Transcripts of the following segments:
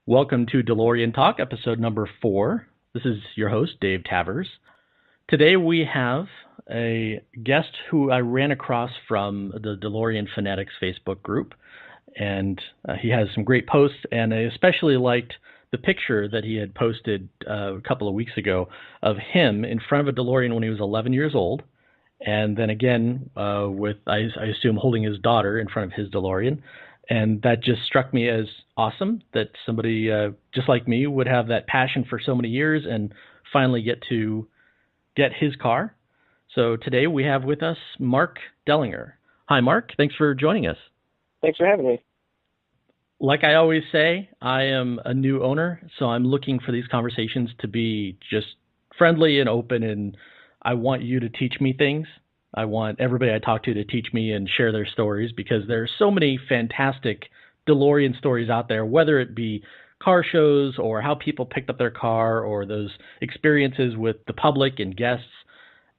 Welcome to DeLorean Talk, episode number 4. This is your host, Dave Tavres. Today we have a guest who I ran across from the DeLorean Fanatics Facebook group, and he has some great posts, and I especially liked the picture that he had posted a couple of weeks ago of him in front of a DeLorean when he was 11 years old, and then again with, I assume, holding his daughter in front of his DeLorean. And that just struck me as awesome that somebody just like me would have that passion for so many years and finally get to get his car. So today we have with us Mark Dehlinger. Hi, Mark. Thanks for joining us. Thanks for having me. Like I always say, I am a new owner, so I'm looking for these conversations to be just friendly and open, and I want you to teach me things. I want everybody I talk to teach me and share their stories, because there are so many fantastic DeLorean stories out there, whether it be car shows or how people picked up their car or those experiences with the public and guests,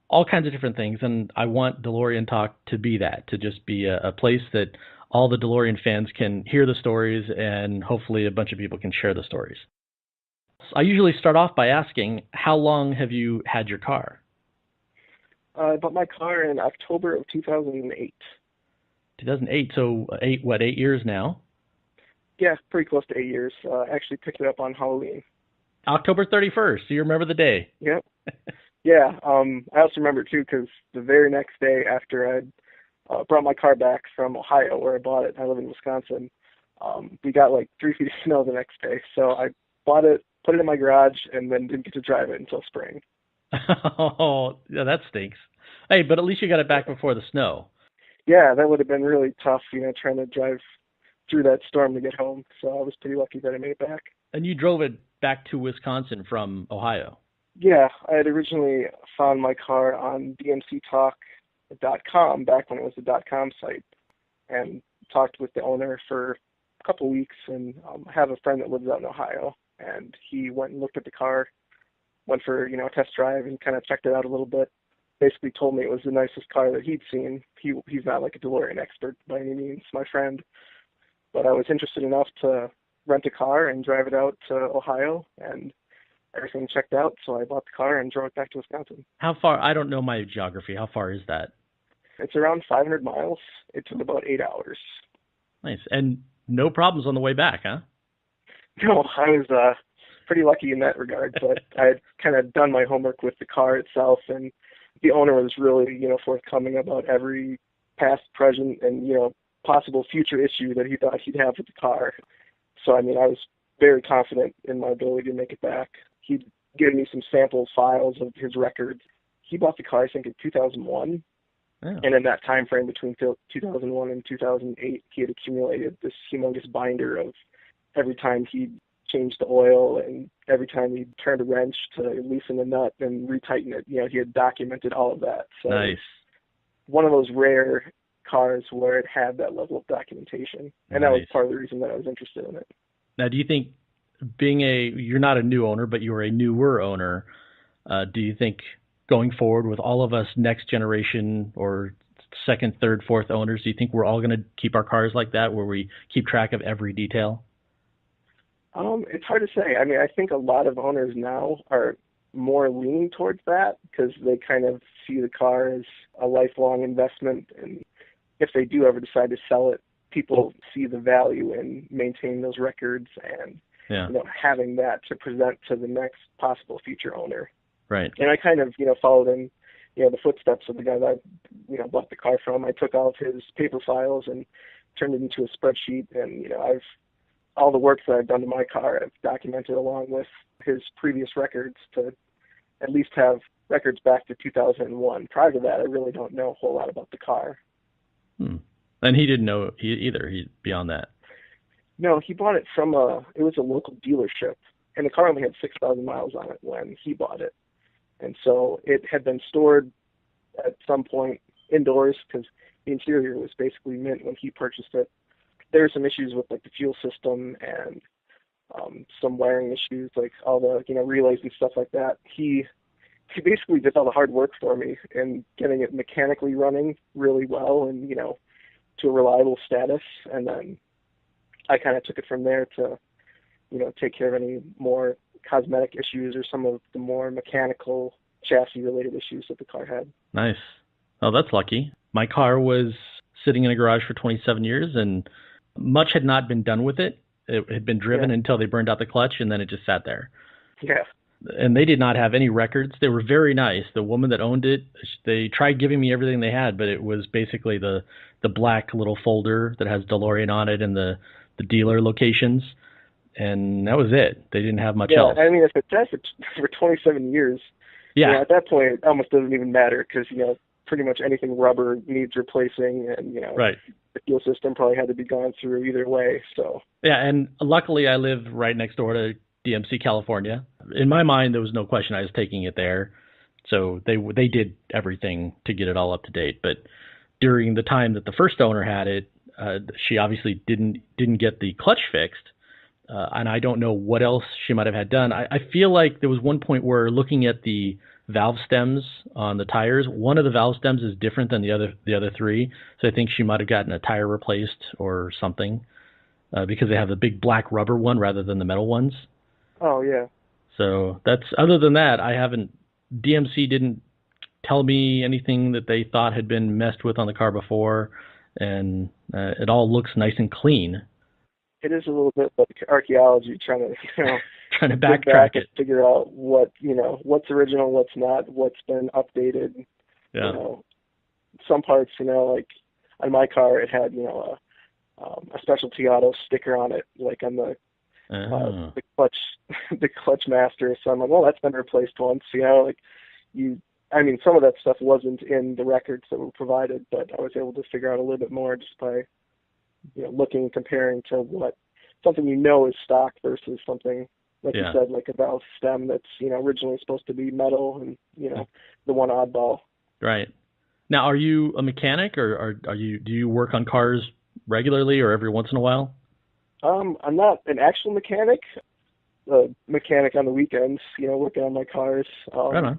all kinds of different things. And I want DeLorean Talk to be that, to just be a place that all the DeLorean fans can hear the stories and hopefully a bunch of people can share the stories. I usually start off by asking, how long have you had your car? I bought my car in October of 2008. 2008, so 8 years now? Yeah, pretty close to 8 years. Actually picked it up on Halloween. October 31st, so you remember the day. Yep. Yeah, I also remember too, because the very next day after I brought my car back from Ohio where I bought it, I live in Wisconsin, we got like 3 feet of snow the next day. So I bought it, put it in my garage, and then didn't get to drive it until spring. Oh, yeah, that stinks. Hey, but at least you got it back before the snow. Yeah, that would have been really tough, trying to drive through that storm to get home. So I was pretty lucky that I made it back. And you drove it back to Wisconsin from Ohio? Yeah, I had originally found my car on DMCTalk.com back when it was a .com site, and talked with the owner for a couple of weeks. And I have a friend that lives out in Ohio, and he went and looked at the car, went for a test drive and kind of checked it out a little bit. Basically told me it was the nicest car that he'd seen. He's not like a DeLorean expert by any means, my friend, but I was interested enough to rent a car and drive it out to Ohio, and everything checked out, so I bought the car and drove it back to Wisconsin. How far? I don't know my geography. How far is that? It's around 500 miles. It took about 8 hours. Nice. And no problems on the way back, huh? No, I was pretty lucky in that regard, but I had kind of done my homework with the car itself, and the owner was really, forthcoming about every past, present, and, possible future issue that he thought he'd have with the car. So, I was very confident in my ability to make it back. He'd given me some sample files of his records. He bought the car, I think, in 2001. Oh. And in that time frame between 2001 and 2008, he had accumulated this humongous binder of every time he'd changed the oil and every time he turned a wrench to loosen the nut and retighten it. He had documented all of that. So nice. One of those rare cars where it had that level of documentation. And that was part of the reason that I was interested in it. Now, do you think you're not a new owner, but you're a newer owner, do you think going forward with all of us next generation or second, third, fourth owners, do you think we're all going to keep our cars like that, where we keep track of every detail? It's hard to say. I think a lot of owners now are more leaning towards that because they kind of see the car as a lifelong investment. And if they do ever decide to sell it, people see the value in maintaining those records and having that to present to the next possible future owner. Right. And I kind of, followed in, the footsteps of the guy that I, bought the car from. I took all of his paper files and turned it into a spreadsheet. And, all the work that I've done to my car, I've documented along with his previous records to at least have records back to 2001. Prior to that, I really don't know a whole lot about the car. And he didn't know either, beyond that. No, he bought it from it was a local dealership, and the car only had 6,000 miles on it when he bought it. And so it had been stored at some point indoors because the interior was basically mint when he purchased it. There were some issues with like the fuel system and some wiring issues, like all the relays and stuff like that. He basically did all the hard work for me in getting it mechanically running really well and to a reliable status. And then I kind of took it from there to take care of any more cosmetic issues or some of the more mechanical chassis-related issues that the car had. Nice. Oh, that's lucky. My car was sitting in a garage for 27 years, and much had not been done with it. It had been driven until they burned out the clutch, and then it just sat there. Yeah. And they did not have any records. They were very nice. The woman that owned it, they tried giving me everything they had, but it was basically the black little folder that has DeLorean on it and the dealer locations, and that was it. They didn't have much else. Yeah, I mean, if it's that for 27 years, at that point, it almost doesn't even matter because, pretty much anything rubber needs replacing, and, right. The fuel system probably had to be gone through either way. So yeah, and luckily I live right next door to DMC California. In my mind, there was no question I was taking it there. So they did everything to get it all up to date. But during the time that the first owner had it, she obviously didn't get the clutch fixed. And I don't know what else she might have had done. I feel like there was one point where looking at the valve stems on the tires, one of the valve stems is different than the other three. So I think she might have gotten a tire replaced or something because they have the big black rubber one rather than the metal ones. Oh, yeah. So other than that, DMC didn't tell me anything that they thought had been messed with on the car before, and it all looks nice and clean. It is a little bit like archaeology, trying to trying to backtrack it, figure out what's original, what's not, what's been updated. Yeah. Some parts, like on my car, it had a specialty auto sticker on it, like on the clutch master. So I'm like, well, that's been replaced once. Some of that stuff wasn't in the records that were provided, but I was able to figure out a little bit more just by looking and comparing to what something is stock versus something like you said, like a valve stem that's originally supposed to be metal, and the one oddball. Right. Now, are you a mechanic, or do you work on cars regularly or every once in a while? I'm not an actual mechanic. A mechanic on the weekends, working on my cars. Right on.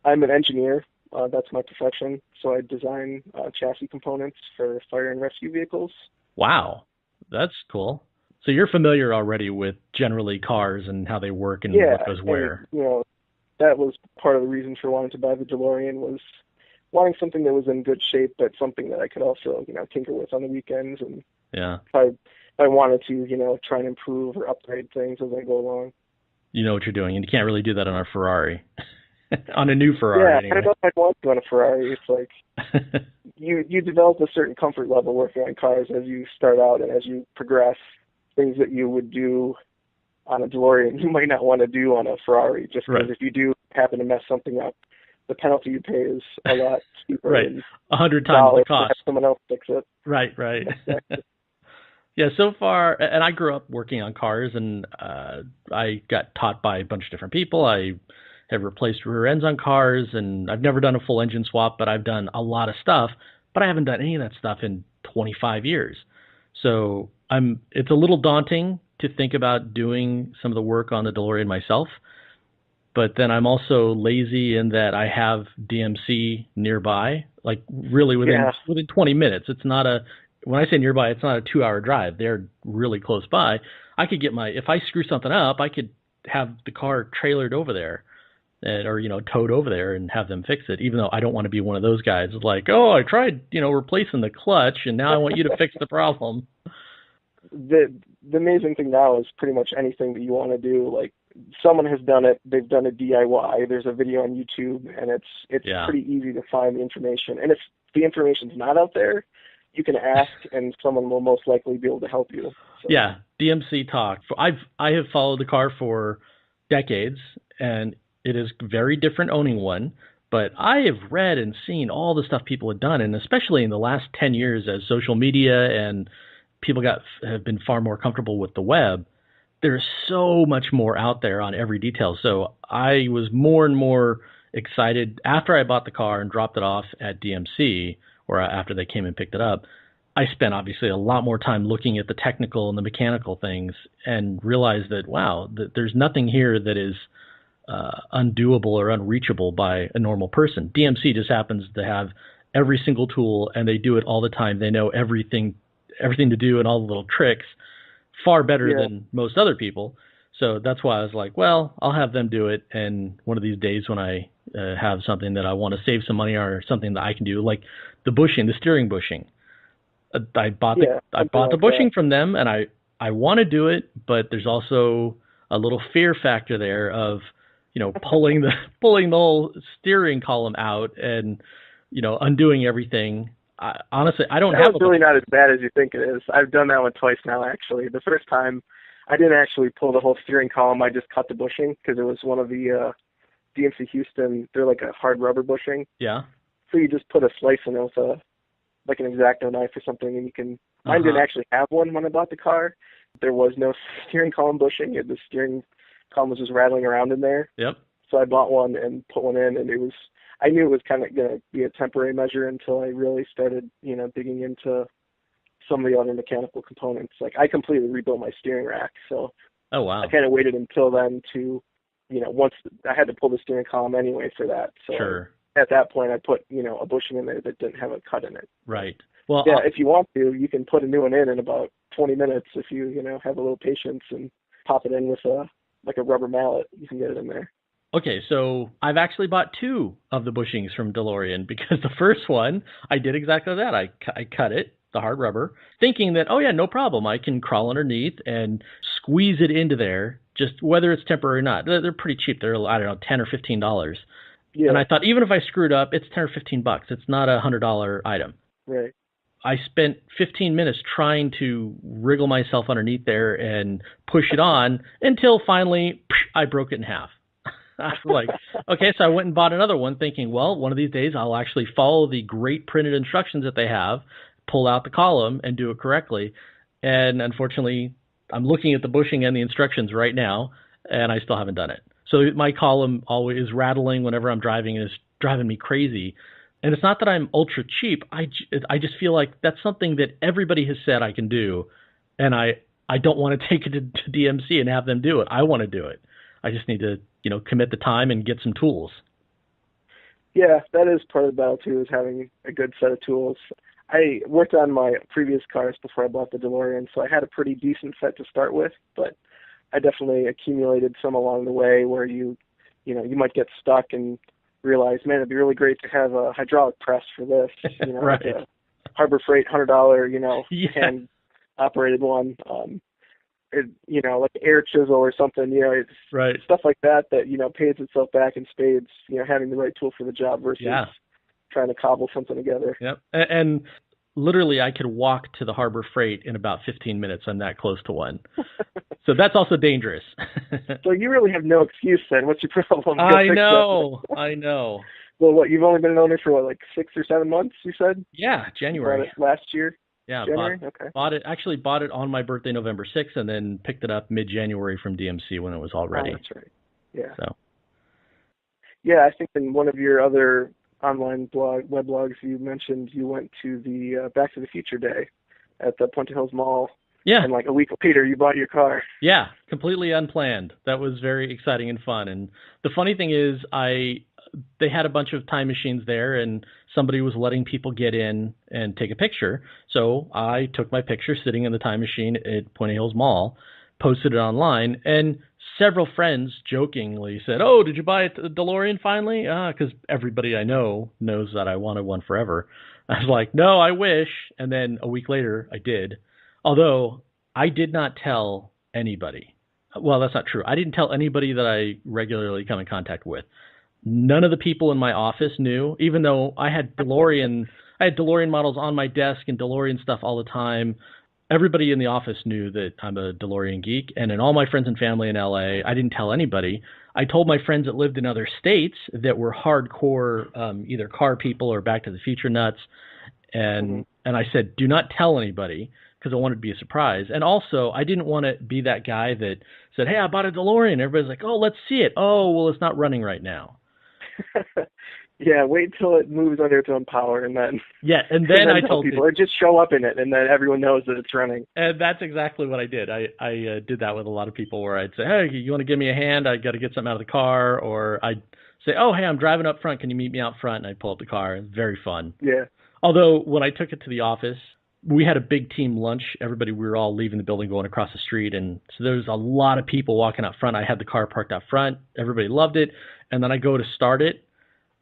I'm an engineer. That's my profession. So I design chassis components for fire and rescue vehicles. Wow, that's cool. So you're familiar already with generally cars and how they work and what goes where. And, that was part of the reason for wanting to buy the DeLorean, was wanting something that was in good shape, but something that I could also, tinker with on the weekends. And if I wanted to, try and improve or upgrade things as I go along. You know what you're doing, and you can't really do that on a Ferrari. On a new Ferrari, anyway. I don't know if I'd want to on a Ferrari. It's like you develop a certain comfort level working on cars as you start out, and as you progress, things that you would do on a DeLorean you might not want to do on a Ferrari, just because if you do happen to mess something up, the penalty you pay is a lot cheaper. Right, 100 times the cost. To have someone else fix it. Right. Yeah, so far, and I grew up working on cars, and I got taught by a bunch of different people. I have replaced rear ends on cars, and I've never done a full engine swap, but I've done a lot of stuff, but I haven't done any of that stuff in 25 years. So it's a little daunting to think about doing some of the work on the DeLorean myself, but then I'm also lazy in that I have DMC nearby, like really within 20 minutes. It's not when I say nearby, it's not a 2-hour drive. They're really close by. I could get if I screw something up, I could have the car trailered over there, or towed over there and have them fix it, even though I don't want to be one of those guys like, oh, I tried replacing the clutch and now I want you to fix the problem. The amazing thing now is pretty much anything that you want to do, like someone has done it, they've done a DIY, there's a video on YouTube, and it's pretty easy to find the information. And if the information's not out there, you can ask and someone will most likely be able to help you. So. Yeah, DMC Talk. I have followed the car for decades, and it is very different owning one, but I have read and seen all the stuff people have done, and especially in the last 10 years as social media and people have been far more comfortable with the web, there's so much more out there on every detail. So I was more and more excited after I bought the car and dropped it off at DMC, or after they came and picked it up. I spent obviously a lot more time looking at the technical and the mechanical things and realized that, wow, there's nothing here that is undoable or unreachable by a normal person. DMC just happens to have every single tool, and they do it all the time. They know everything to do and all the little tricks far better than most other people. So that's why I was like, well, I'll have them do it. And one of these days when I have something that I want to save some money or something that I can do, like the bushing, the steering bushing, I bought the bushing from them, and I want to do it, but there's also a little fear factor there of, pulling the whole steering column out and, undoing everything. Honestly, I don't have. It's really not as bad as you think it is. I've done that one twice now, actually. The first time, I didn't actually pull the whole steering column. I just cut the bushing because it was one of the DMC Houston. They're like a hard rubber bushing. Yeah. So you just put a slice in it with like an X-Acto knife or something, and you can. Mine didn't actually have one when I bought the car. There was no steering column bushing. The steering column was just rattling around in there. Yep. So I bought one and put one in, and I knew it was kind of going to be a temporary measure until I really started, digging into some of the other mechanical components. Like I completely rebuilt my steering rack. So oh, wow. I kind of waited until then to, once I had to pull the steering column anyway for that. So sure. At that point I put, a bushing in there that didn't have a cut in it. Right. Well, yeah, if you want to, you can put a new one in about 20 minutes if you, have a little patience and pop it in with a rubber mallet. You can get it in there. Okay, so I've actually bought 2 of the bushings from DeLorean because the first one, I did exactly that. I cut it, the hard rubber, thinking that, oh yeah, no problem. I can crawl underneath and squeeze it into there, just whether it's temporary or not. They're pretty cheap. They're, I don't know, $10 or $15. Yeah. And I thought, even if I screwed up, it's 10 or $15. It's not a $100 item. Right. I spent 15 minutes trying to wriggle myself underneath there and push it on until finally I broke it in half. I was like, okay, so I went and bought another one thinking, well, one of these days I'll actually follow the great printed instructions that they have, pull out the column and do it correctly. And unfortunately, I'm looking at the bushing and the instructions right now, and I still haven't done it. So my column always is rattling whenever I'm driving, and it's driving me crazy. And it's not that I'm ultra cheap. I just feel like that's something that everybody has said I can do, and I don't want to take it to DMC and have them do it. I want to do it. I just need to, commit the time and get some tools. Yeah, that is part of the battle too, is having a good set of tools. I worked on my previous cars before I bought the DeLorean, so I had a pretty decent set to start with, but I definitely accumulated some along the way where you might get stuck and realize, man, it'd be really great to have a hydraulic press for this, right. Like a Harbor Freight $100, hand operated one, like air chisel or something, it's right. stuff like that, pays itself back in spades, having the right tool for the job versus trying to cobble something together. Yep. And literally I could walk to the Harbor Freight in about 15 minutes. I'm that close to one. So that's also dangerous. So you really have no excuse then. What's your problem? I know. Well, what, you've only been an owner for 6 or 7 months, you said? Yeah, January. You bought it last year? Yeah, January? Okay. Bought it on my birthday, November 6th, and then picked it up mid-January from DMC when it was all ready. Oh, that's right. Yeah. So. Yeah, I think in one of your other online web blogs, you mentioned you went to the Back to the Future Day at the Puente Hills Mall. Yeah. And a week later, you bought your car. Yeah, completely unplanned. That was very exciting and fun. And the funny thing is, they had a bunch of time machines there, and somebody was letting people get in and take a picture. So I took my picture sitting in the time machine at Puente Hills Mall, posted it online, and several friends jokingly said, "Oh, did you buy a DeLorean finally?" Because everybody I know knows that I wanted one forever. I was like, "No, I wish." And then a week later, I did. Although I did not tell anybody. Well, that's not true. I didn't tell anybody that I regularly come in contact with. None of the people in my office knew, even though I had DeLorean models on my desk and DeLorean stuff all the time. Everybody in the office knew that I'm a DeLorean geek, and in all my friends and family in LA, I didn't tell anybody. I told my friends that lived in other states that were hardcore, either car people or Back to the Future nuts, and I said, do not tell anybody, because I wanted to be a surprise. And also, I didn't want to be that guy that said, "Hey, I bought a DeLorean." Everybody's like, "Oh, let's see it." "Oh, well, it's not running right now." Yeah, wait till it moves under its own power, and then I told people, or just show up in it, and then everyone knows that it's running. And that's exactly what I did. I did that with a lot of people, where I'd say, "Hey, you want to give me a hand? I got to get something out of the car," or I'd say, "Oh, hey, I'm driving up front. Can you meet me out front?" And I'd pull up the car. Very fun. Yeah. Although when I took it to the office, we had a big team lunch. Everybody, we were all leaving the building, going across the street. And so there's a lot of people walking out front. I had the car parked out front. Everybody loved it. And then I go to start it.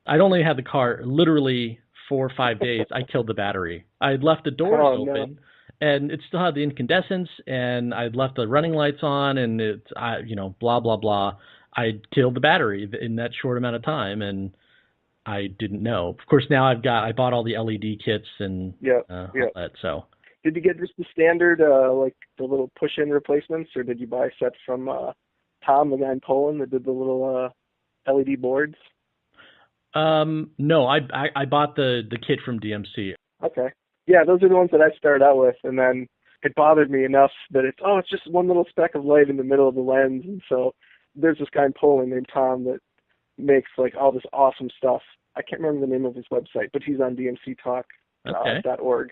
I'd only had the car literally 4 or 5 days. I killed the battery. I had left the doors open. No. And it still had the incandescents, and I'd left the running lights on, and blah, blah, blah. I killed the battery in that short amount of time, and I didn't know. Of course, now I bought all the LED kits and all that. So, did you get just the standard, like the little push-in replacements, or did you buy sets from Tom, the guy in Poland that did the little LED boards? No, I bought the kit from DMC. Okay. Yeah, those are the ones that I started out with, and then it bothered me enough that it's just one little speck of light in the middle of the lens, and so there's this guy in Poland named Tom that makes like all this awesome stuff. I can't remember the name of his website, but he's on dmctalk.org,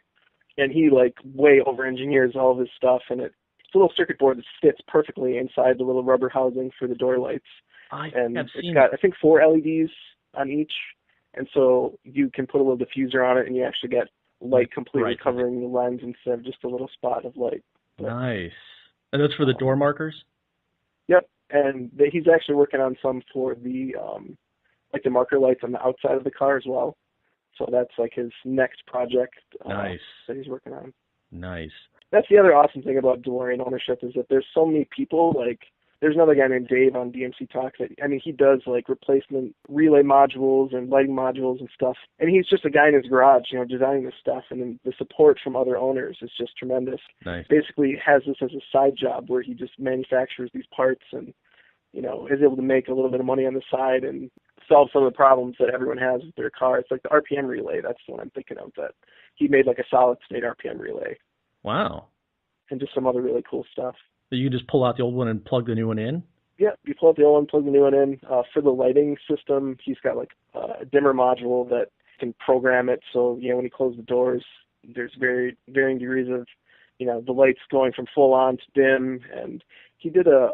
and he like way over-engineers all of his stuff, and it's a little circuit board that fits perfectly inside the little rubber housing for the door lights. It's got, I think, 4 LEDs on each, and so you can put a little diffuser on it, and you actually get light completely covering the lens instead of just a little spot of light. Nice. And that's for the door markers? Yep. And he's actually working on some for the like the marker lights on the outside of the car as well. So that's like his next project that he's working on. Nice. That's the other awesome thing about DeLorean ownership is that there's so many people. Like there's another guy named Dave on DMC Talk that, I mean, he does like replacement relay modules and lighting modules and stuff. And he's just a guy in his garage, designing this stuff. And then the support from other owners is just tremendous. Nice. Basically has this as a side job where he just manufactures these parts and, is able to make a little bit of money on the side and solve some of the problems that everyone has with their car. It's like the RPM relay. That's the one I'm thinking of, that he made like a solid state RPM relay. Wow. And just some other really cool stuff. So you can just pull out the old one and plug the new one in? Yeah, you pull out the old one, plug the new one in. For the lighting system, he's got like a dimmer module that can program it. So, when you close the doors, there's varying degrees of, the lights going from full on to dim. And he did a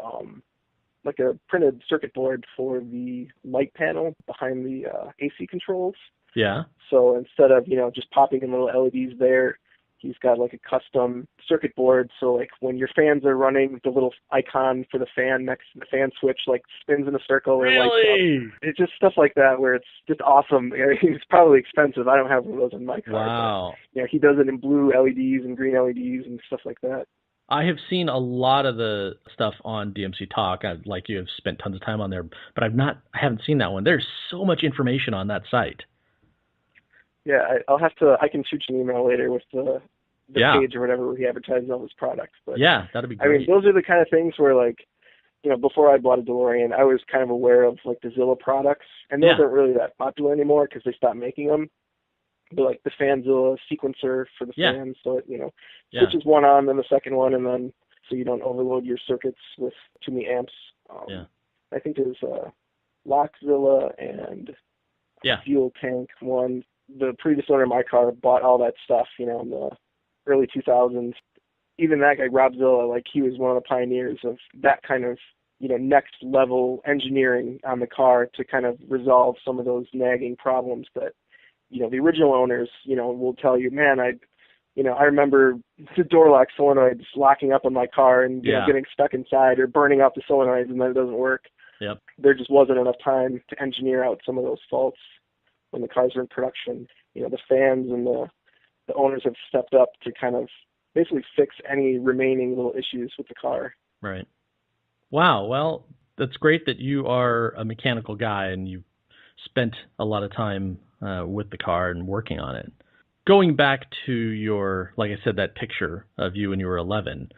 printed circuit board for the light panel behind the AC controls. Yeah. So instead of, just popping in little LEDs there, he's got like a custom circuit board. So like when your fans are running, the little icon for the fan next to the fan switch like spins in a circle or lights up. It's just stuff like that where it's just awesome. It's probably expensive. I don't have one of those in my car. Wow. But, he does it in blue LEDs and green LEDs and stuff like that. I have seen a lot of the stuff on DMC Talk. Like you have spent tons of time on there, but I haven't seen that one. There's so much information on that site. Yeah, I can shoot you an email later with the page or whatever where he advertises all his products. But yeah, that'd be great. I mean, those are the kind of things where like, before I bought a DeLorean, I was kind of aware of like the Zilla products, and those aren't really that popular anymore because they stopped making them. But like the FanZilla sequencer for the fans, so it, switches one on, then the second one, and then so you don't overload your circuits with too many amps. I think there's Lockzilla and fuel tank one. The previous owner of my car bought all that stuff, in the early 2000s. Even that guy, Rob Zilla, like he was one of the pioneers of that kind of, next level engineering on the car to kind of resolve some of those nagging problems that, the original owners, will tell you, man, I remember the door lock solenoids locking up on my car and getting stuck inside or burning out the solenoids and then it doesn't work. Yep. There just wasn't enough time to engineer out some of those faults when the cars were in production. The fans and the owners have stepped up to kind of basically fix any remaining little issues with the car. Right. Wow. Well, that's great that you are a mechanical guy and you've spent a lot of time with the car and working on it. Going back to your, like I said, that picture of you when you were 11.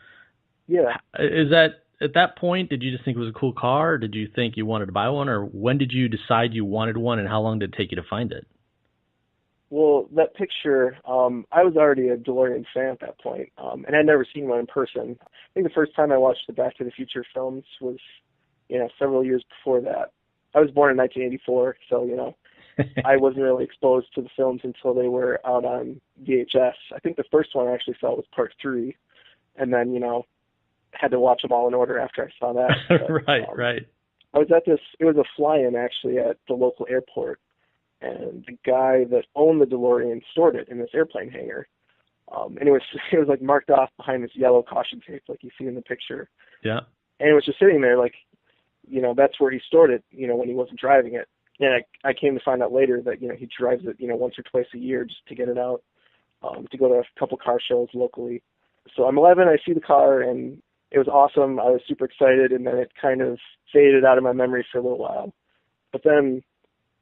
Yeah. Is that, at that point, did you just think it was a cool car? Or did you think you wanted to buy one? Or when did you decide you wanted one, and how long did it take you to find it? Well, that picture, I was already a DeLorean fan at that point, and I'd never seen one in person. I think the first time I watched the Back to the Future films was, several years before that. I was born in 1984, so, I wasn't really exposed to the films until they were out on VHS. I think the first one I actually saw was Part 3, and then, had to watch them all in order after I saw that. But, right. I was at it was a fly-in actually at the local airport, and the guy that owned the DeLorean stored it in this airplane hangar. And it was like marked off behind this yellow caution tape like you see in the picture. Yeah. And it was just sitting there like, that's where he stored it, when he wasn't driving it. And I came to find out later that, he drives it, once or twice a year just to get it out, to go to a couple car shows locally. So I'm 11, I see the car, and it was awesome. I was super excited, and then it kind of faded out of my memory for a little while. But then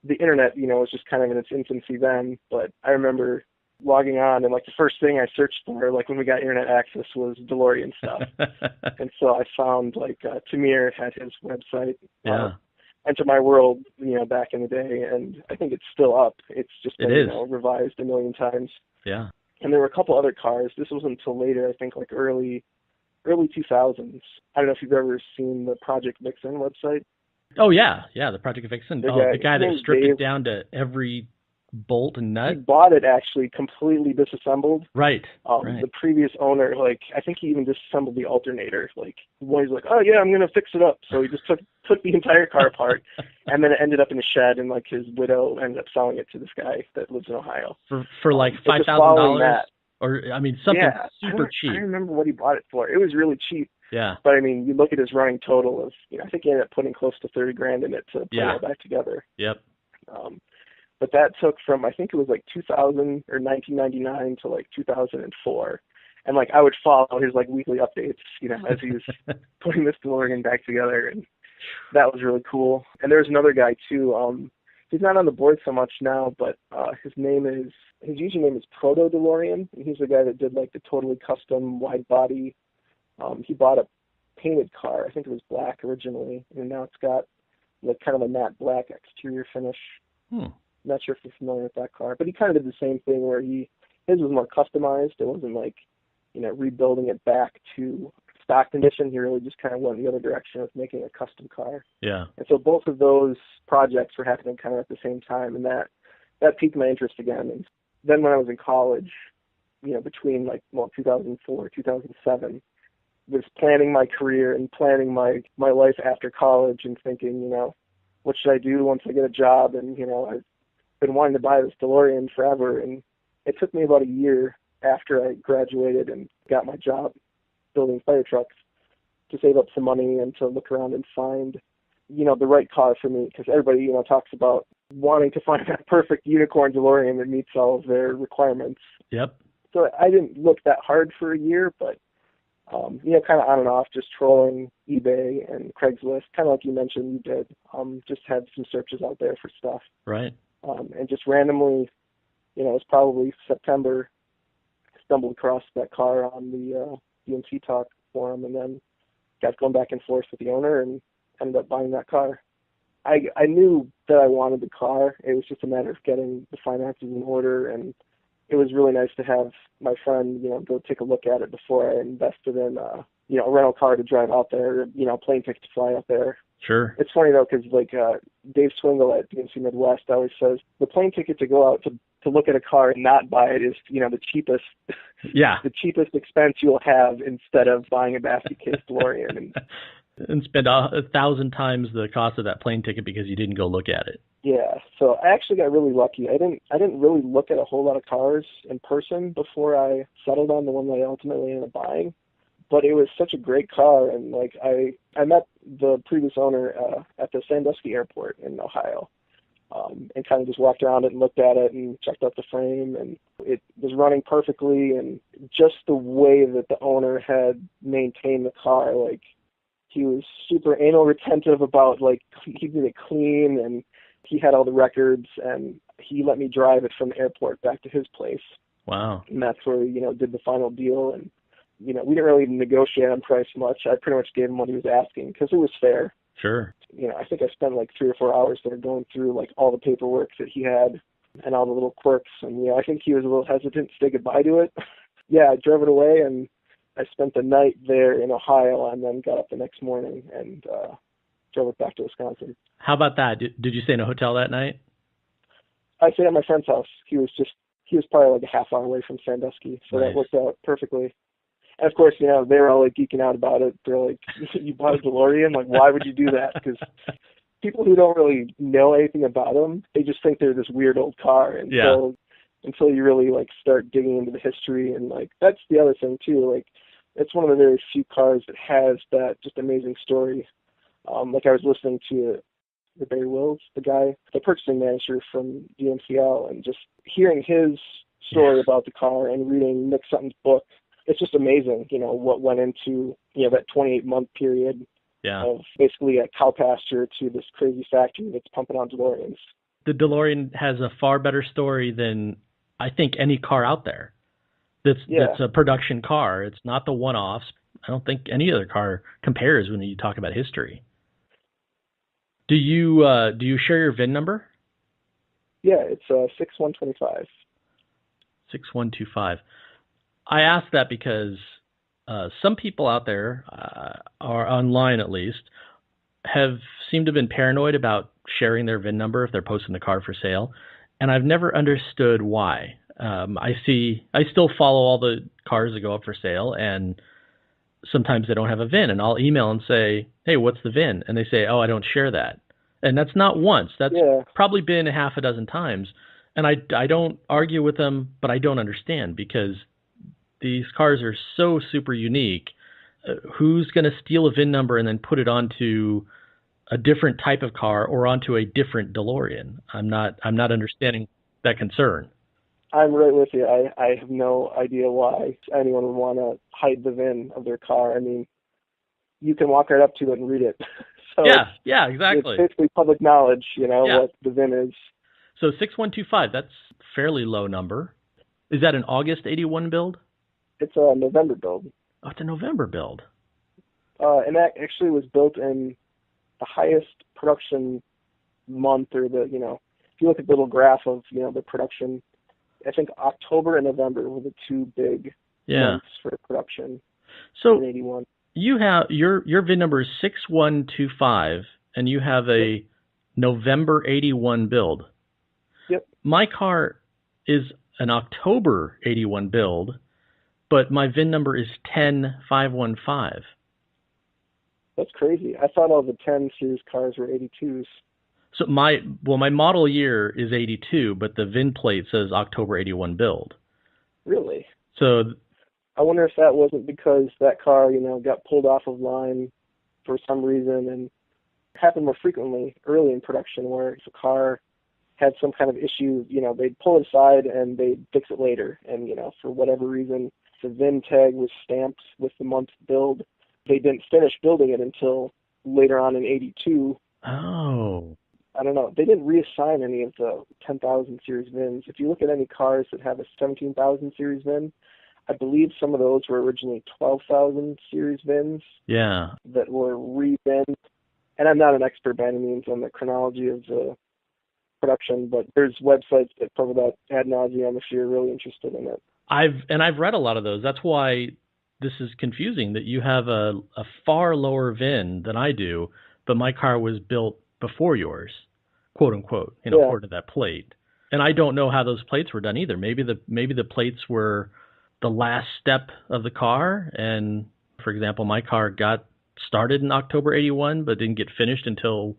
the internet, was just kind of in its infancy then. But I remember logging on, and like the first thing I searched for, like when we got internet access, was DeLorean stuff. And so I found like Tamir had his website, Enter My World, back in the day, and I think it's still up. It's just been revised a million times. Yeah. And there were a couple other cars. This wasn't until later, I think, like early 2000s. I don't know if you've ever seen the Project Vixen website. Oh yeah, the Project Vixen. The guy that stripped it down to every bolt and nut. He bought it actually completely disassembled. Right. The previous owner, like, I think he even disassembled the alternator. Like, he's like, oh yeah, I'm gonna fix it up. So he just took the entire car apart, and then it ended up in a shed, and like his widow ended up selling it to this guy that lives in Ohio for like $5,000, or I mean something super cheap. I don't remember what he bought it for. It was really cheap. Yeah. But I mean, you look at his running total of, I think he ended up putting close to $30,000 in it to put it back together. Yep. But that took from, I think it was like 2000 or 1999 to like 2004. And like I would follow his like weekly updates, as he was putting this DeLorean back together, and that was really cool. And there's another guy too. He's not on the board so much now, but his username is Proto DeLorean, and he's the guy that did like the totally custom wide body. He bought a painted car. I think it was black originally, and now it's got like kind of a matte black exterior finish. Not sure if you're familiar with that car, but he kind of did the same thing where his was more customized. It wasn't like, rebuilding it back to stock condition. He really just kind of went the other direction of making a custom car. Yeah. And so both of those projects were happening kind of at the same time, and that piqued my interest again. And then when I was in college, between 2004, 2007, was planning my career and planning my life after college and thinking, what should I do once I get a job? And, I've been wanting to buy this DeLorean forever. And it took me about a year after I graduated and got my job building fire trucks to save up some money and to look around and find, the right car for me. Because everybody, talks about wanting to find that perfect unicorn DeLorean that meets all of their requirements. Yep. So I didn't look that hard for a year, but kind of on and off, just trolling eBay and Craigslist, kind of like you mentioned you did. Just had some searches out there for stuff. Right. And just randomly, it was probably September, stumbled across that car on the DMC Talk forum, and then got going back and forth with the owner and ended up buying that car. I knew that I wanted the car. It was just a matter of getting the finances in order, and it was really nice to have my friend, go take a look at it before I invested in, a rental car to drive out there, plane ticket to fly out there. Sure. It's funny though, because Dave Swingle at DMC Midwest always says the plane ticket to go out to look at a car and not buy it is, the cheapest. Yeah. The cheapest expense you'll have instead of buying a basket case DeLorean and spend 1,000 times the cost of that plane ticket because you didn't go look at it. Yeah, so I actually got really lucky. I didn't really look at a whole lot of cars in person before I settled on the one that I ultimately ended up buying. But it was such a great car, and I met the previous owner at the Sandusky Airport in Ohio, and kind of just walked around it and looked at it and checked out the frame, and it was running perfectly, and just the way that the owner had maintained the car, he was super anal retentive about keeping it clean, and he had all the records, and he let me drive it from the airport back to his place. Wow. And that's where we, did the final deal. And, we didn't really negotiate on price much. I pretty much gave him what he was asking because it was fair. Sure. I think I spent 3 or 4 hours there going through all the paperwork that he had and all the little quirks. And, I think he was a little hesitant to say goodbye to it. Yeah, I drove it away, and I spent the night there in Ohio and then got up the next morning and drove it back to Wisconsin. How about that? Did you stay in a hotel that night? I stayed at my friend's house. He was probably a half hour away from Sandusky, so nice. That worked out perfectly. And of course, they were all geeking out about it. They're like, "You bought a DeLorean? Why would you do that?" Because people who don't really know anything about them, they just think they're this weird old car, and so until you really like start digging into the history. And like that's the other thing too. Like it's one of the very few cars that has that just amazing story. Like I was listening to the Barry Wills, the purchasing manager from DMCL, and just hearing his story about the car and reading Nick Sutton's book. It's just amazing, you know, what went into, you know, that 28-month period of basically a cow pasture to this crazy factory that's pumping out DeLoreans. The DeLorean has a far better story than I think any car out there. That's a production car. It's not the one-offs. I don't think any other car compares when you talk about history. Do you share your VIN number? Yeah, it's 6125. 6125. I ask that because some people out there, are online at least, seem to have been paranoid about sharing their VIN number if they're posting the car for sale, and I've never understood why. I still follow all the cars that go up for sale, and sometimes they don't have a VIN, and I'll email and say, hey, what's the VIN? And they say, oh, I don't share that. And that's not once. That's probably been a half a dozen times. And I don't argue with them, but I don't understand because these cars are so super unique. Who's going to steal a VIN number and then put it onto a different type of car or onto a different DeLorean? I'm not understanding that concern. I'm right with you. I have no idea why anyone would want to hide the VIN of their car. I mean, you can walk right up to it and read it. So yeah, exactly. It's basically public knowledge, you know, what the VIN is. So 6125, that's a fairly low number. Is that an August 81 build? It's a November build. Oh, it's a November build. And that actually was built in the highest production month, or if you look at the little graph of, the production, I think October and November were the two big months for production. So in 81. You have your VIN number is 6125, and you have a November 81 build. Yep. My car is an October 81 build, but my VIN number is 10515. That's crazy. I thought all the 10 series cars were 82s. So my model year is 82, but the VIN plate says October 81 build. Really? So I wonder if that wasn't because that car, got pulled off of line for some reason, and it happened more frequently early in production where if a car had some kind of issue, they'd pull it aside and they'd fix it later. And, for whatever reason, the VIN tag was stamped with the month build. They didn't finish building it until later on in 82. Oh. I don't know. They didn't reassign any of the 10,000 series VINs. If you look at any cars that have a 17,000 series VIN, I believe some of those were originally 12,000 series VINs. Yeah. That were re-VINed. And I'm not an expert by any means on the chronology of the production, but there's websites that cover that ad nauseum if you're really interested in it. I've read a lot of those. That's why this is confusing, that you have a far lower VIN than I do, but my car was built before yours, quote unquote, according to that plate. And I don't know how those plates were done either. Maybe the plates were the last step of the car, and for example, my car got started in October 81 but didn't get finished until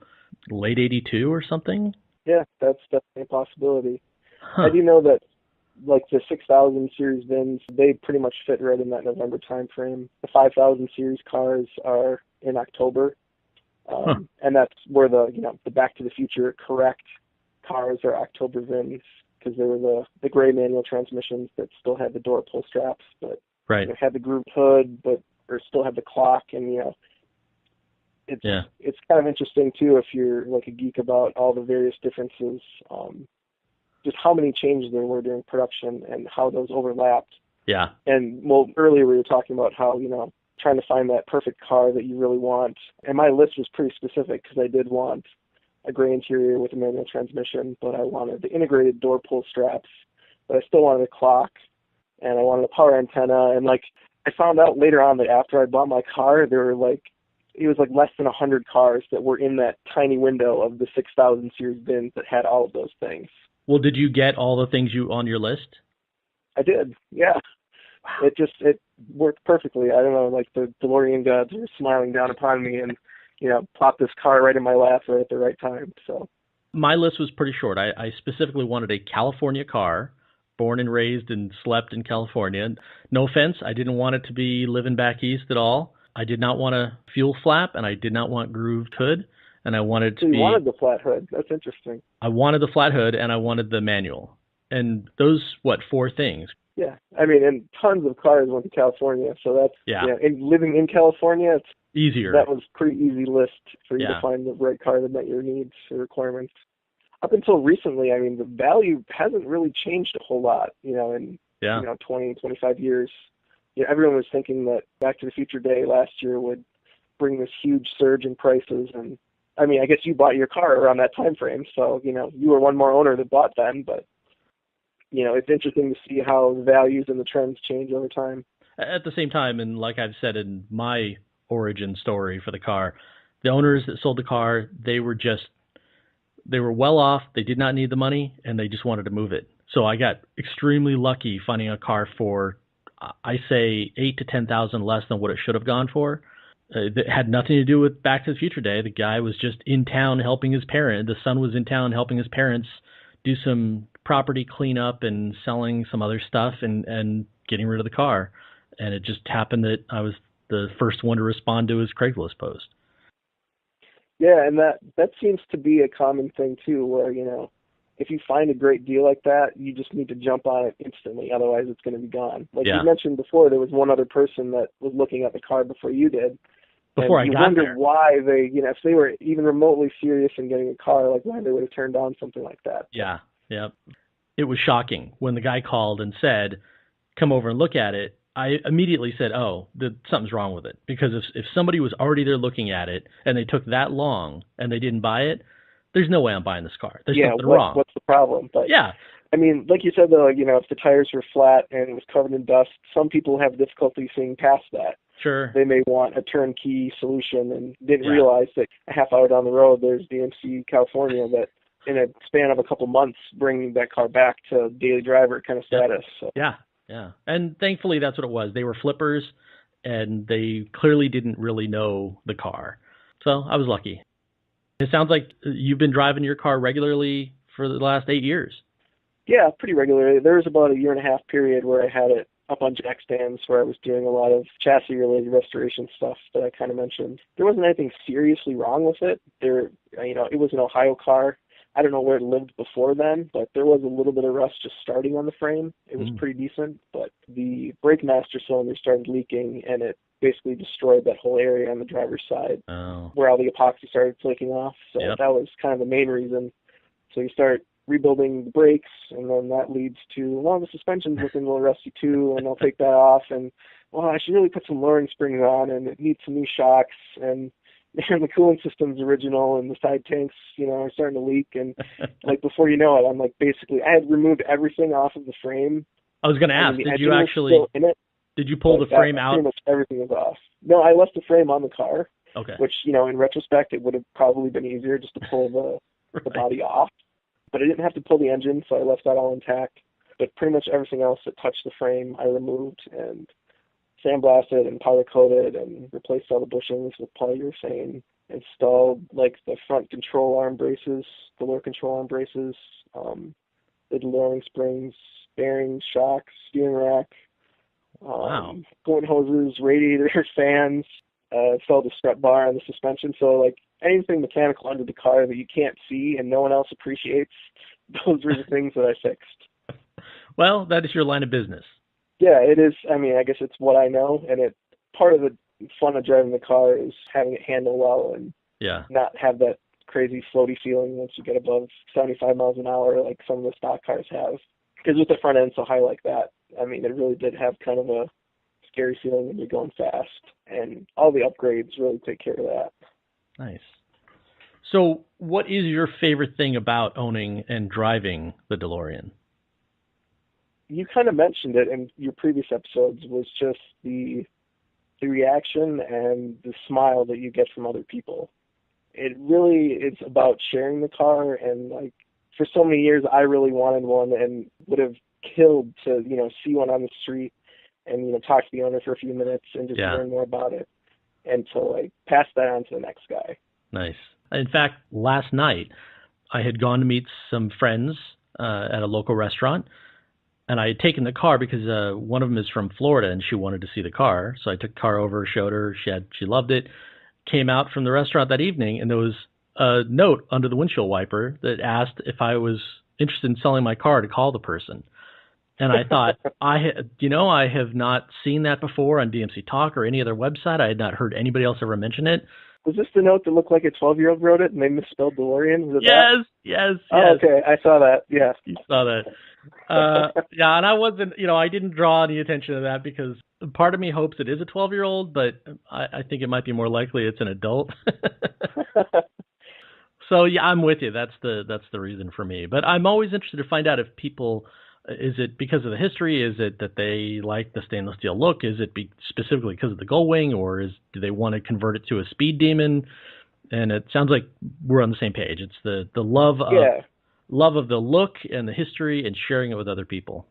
late 82 or something. Yeah, that's definitely a possibility. I do know that like the 6,000 series VINs, they pretty much fit right in that November time frame. The 5,000 series cars are in October, and that's where the Back to the Future correct cars are October VINs, because they were the gray manual transmissions that still had the door pull straps, but had the grooved hood, or still had the clock, and it's kind of interesting too if you're like a geek about all the various differences, just how many changes there were during production and how those overlapped. Yeah. And earlier we were talking about how trying to find that perfect car that you really want, and my list was pretty specific because I did want a gray interior with a manual transmission, but I wanted the integrated door pull straps, but I still wanted a clock, and I wanted a power antenna. And I found out later on that after I bought my car, it was less than 100 cars that were in that tiny window of the 6,000 series VINs that had all of those things. Well, did you get all the things on your list? I did, yeah. Wow. It worked perfectly. I don't know, the DeLorean gods were smiling down upon me and plopped this car right in my lap right at the right time. So my list was pretty short. I specifically wanted a California car, born and raised and slept in California. No offense, I didn't want it to be living back east at all. I did not want a fuel flap, and I did not want grooved hood, and I wanted it to be... You wanted the flat hood. That's interesting. I wanted the flat hood, and I wanted the manual. And those, 4 things? Yeah. I mean, and tons of cars went to California, so that's... Yeah. And living in California, it's... Easier. That was a pretty easy list for you to find the right car that met your needs or requirements. Up until recently, I mean, the value hasn't really changed a whole lot, in 20, 25 years. Everyone was thinking that Back to the Future Day last year would bring this huge surge in prices. And I mean, I guess you bought your car around that time frame, so, you were one more owner that bought then. But, it's interesting to see how the values and the trends change over time. At the same time, and like I've said in my origin story for the car, the owners that sold the car, they were well off. They did not need the money, and they just wanted to move it. So I got extremely lucky finding a car for, I say, $8,000 to $10,000 less than what it should have gone for. It had nothing to do with Back to the Future Day. The guy was just in town helping his parents. The son was in town helping his parents do some property cleanup and selling some other stuff and getting rid of the car. And it just happened that I was the first one to respond to his Craigslist post. Yeah, and that seems to be a common thing too, where, if you find a great deal like that, you just need to jump on it instantly, otherwise it's going to be gone. Like you mentioned before, there was one other person that was looking at the car before you did. Before and I got there. You wonder why they, if they were even remotely serious in getting a car, like why they would have turned down something like that. Yeah. It was shocking when the guy called and said, come over and look at it. I immediately said, something's wrong with it. Because if somebody was already there looking at it and they took that long and they didn't buy it, there's no way I'm buying this car. There's something wrong. What's the problem? But yeah. I mean, like you said, though, if the tires were flat and it was covered in dust, some people have difficulty seeing past that. Sure. They may want a turnkey solution and didn't realize that a half hour down the road, there's DMC California that in a span of a couple months, bringing that car back to daily driver kind of status. So. Yeah. And thankfully, that's what it was. They were flippers, and they clearly didn't really know the car. So I was lucky. It sounds like you've been driving your car regularly for the last 8 years. Yeah, pretty regularly. There was about a 1.5-year period where I had it up on jack stands where I was doing a lot of chassis-related restoration stuff that I kind of mentioned. There wasn't anything seriously wrong with it. It was an Ohio car. I don't know where it lived before then, but there was a little bit of rust just starting on the frame. It was pretty decent, but the brake master cylinder started leaking, and it basically destroyed that whole area on the driver's side where all the epoxy started flaking off. So that was kind of the main reason. So you start rebuilding the brakes, and then that leads to, the suspension's looking a little rusty too, and I'll take that off, and, I should really put some lowering springs on, and it needs some new shocks, and the cooling system's original, and the side tanks, are starting to leak, and like before you know it, I'm like basically, I had removed everything off of the frame. I was going to ask, did you actually, did you pull the frame out? Pretty much everything was off. No, I left the frame on the car, okay. Which, in retrospect, it would have probably been easier just to pull the body off. But I didn't have to pull the engine, so I left that all intact. But pretty much everything else that touched the frame, I removed and sandblasted and powder coated and replaced all the bushings with polyurethane, installed the front control arm braces, the lower control arm braces, the lowering springs, bearings, shocks, steering rack, coolant hoses, radiators, fans, installed the strut bar on the suspension. So anything mechanical under the car that you can't see and no one else appreciates, those were the things that I fixed. Well, that is your line of business. Yeah, it is. I mean, I guess it's what I know, and part of the fun of driving the car is having it handle well and not have that crazy floaty feeling once you get above 75 miles an hour like some of the stock cars have. Because with the front end so high like that, I mean, it really did have kind of a scary feeling when you're going fast, and all the upgrades really take care of that. Nice. So what is your favorite thing about owning and driving the DeLorean? You kind of mentioned it in your previous episodes, was just the reaction and the smile that you get from other people. It really is about sharing the car, and for so many years I really wanted one and would have killed to, see one on the street and, talk to the owner for a few minutes and just learn more about it and to pass that on to the next guy. Nice. In fact, last night I had gone to meet some friends at a local restaurant, And I had taken the car because one of them is from Florida and she wanted to see the car. So I took the car over, showed her. She loved it. Came out from the restaurant that evening, and there was a note under the windshield wiper that asked if I was interested in selling my car to call the person. And I thought, I have not seen that before on DMC Talk or any other website. I had not heard anybody else ever mention it. Was this the note that looked like a 12-year-old wrote it and they misspelled DeLorean? Was it that? Yes. Oh, okay. I saw that. Yeah. You saw that. Yeah, and I wasn't, I didn't draw any attention to that because part of me hopes it is a 12-year-old, but I think it might be more likely it's an adult. So yeah, I'm with you. That's the reason for me. But I'm always interested to find out if people, is it because of the history? Is it that they like the stainless steel look? Is it specifically because of the gull wing, or do they want to convert it to a speed demon? And it sounds like we're on the same page. It's the love of the look and the history and sharing it with other people.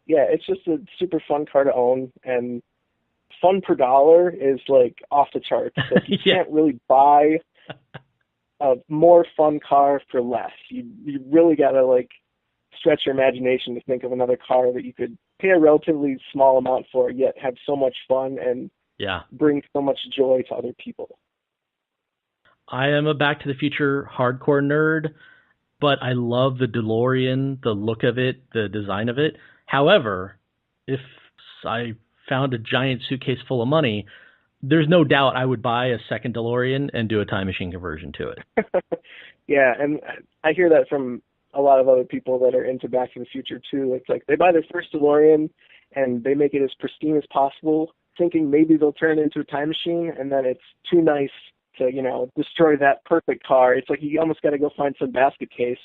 Yeah, it's just a super fun car to own, and fun per dollar is like off the charts. Like you can't really buy a more fun car for less. You really gotta like stretch your imagination to think of another car that you could pay a relatively small amount for, yet have so much fun and bring so much joy to other people. I am a Back to the Future hardcore nerd, but I love the DeLorean, the look of it, the design of it. However, if I found a giant suitcase full of money, there's no doubt I would buy a second DeLorean and do a time machine conversion to it. Yeah, and I hear that from a lot of other people that are into Back to the Future too. It's like they buy their first DeLorean and they make it as pristine as possible, thinking maybe they'll turn it into a time machine, and then it's too nice to, destroy that perfect car. It's like you almost got to go find some basket case